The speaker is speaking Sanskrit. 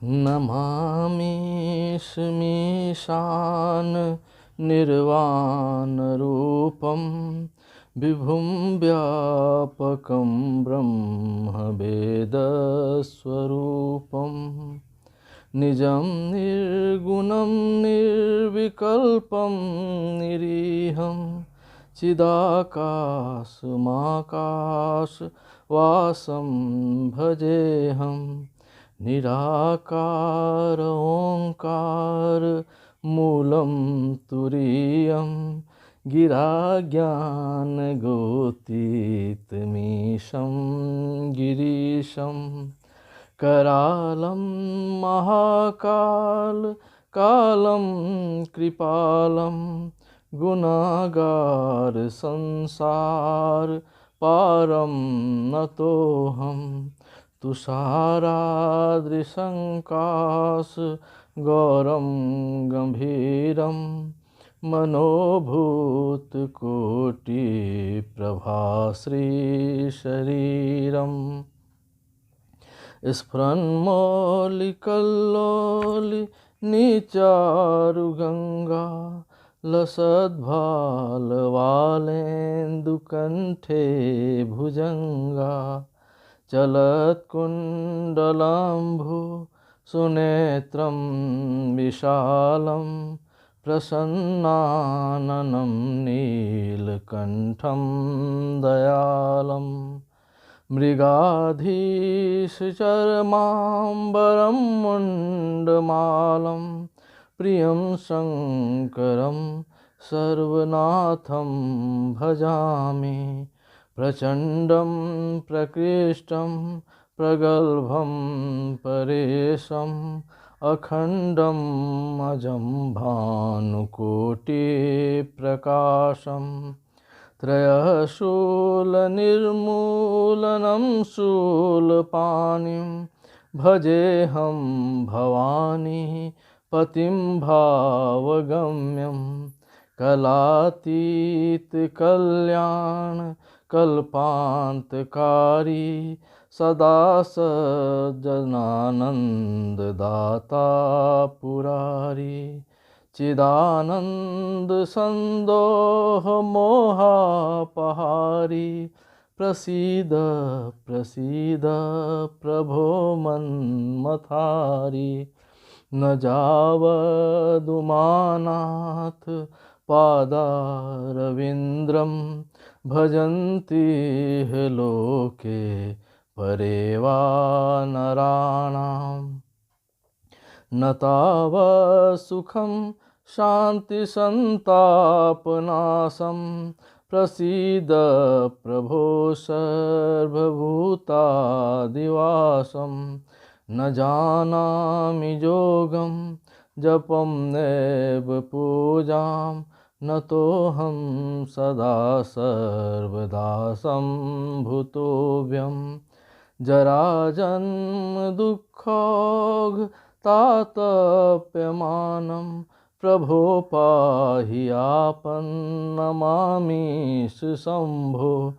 नमामि शमीशान निर्वाणरूपं विभुं व्यापकं ब्रह्मवेदस्वरूपं निजं निर्गुणं निर्विकल्पं निरीहं चिदाकाशमाकाशवासं भजेऽहं निराकार ओंकार मूलं तुरीयं गिराज्ञानगोतीतमीशं गिरीशं करालं महाकाल कालं कृपालं गुणागार संसार पारं नतोऽहं तुषाराद्रिशङ्काश गौरं गम्भीरं मनोभूतकोटिप्रभाश्रीशरीरं स्फुरन्मौलिकल्लोलिनीचारुगङ्गा लसद्भालवालेन्दुकण्ठे भुजङ्गा चलत्कुण्डलम्भु सुनेत्रं विशालं प्रसन्नाननं नीलकण्ठं दयालं मृगाधीशचर्माम्बरं मुण्डमालं प्रियं शङ्करं सर्वनाथं भजामि प्रचण्डं प्रकृष्टं प्रगल्भं परेशम् अखण्डम् अजं भानुकोटिप्रकाशं त्रयशूलनिर्मूलनं शूलपाणिं भजेऽहं भवानी पतिं भावगम्यं कलातीतकल्याण कल्पान्तकारी सदा सज्जनानन्ददाता पुरारी चिदानन्दसन्दोहमोहापहारी प्रसीद प्रसीद प्रभो मन्मथारी न जावदुमानाथ पादारविन्द्रं भजन्ति लोके परे वा नराणां न तावत्सुखं शान्तिसन्तापनाशं प्रसीद प्रभो सर्वभूतादिवासं न जानामि योगं जपं नैव पूजां नतोऽहं सदा सर्वदा सम्भूतोऽभ्यं जराजन्मदुःखोगतातप्यमानं प्रभो पाहि आपन्नमामीश शम्भो।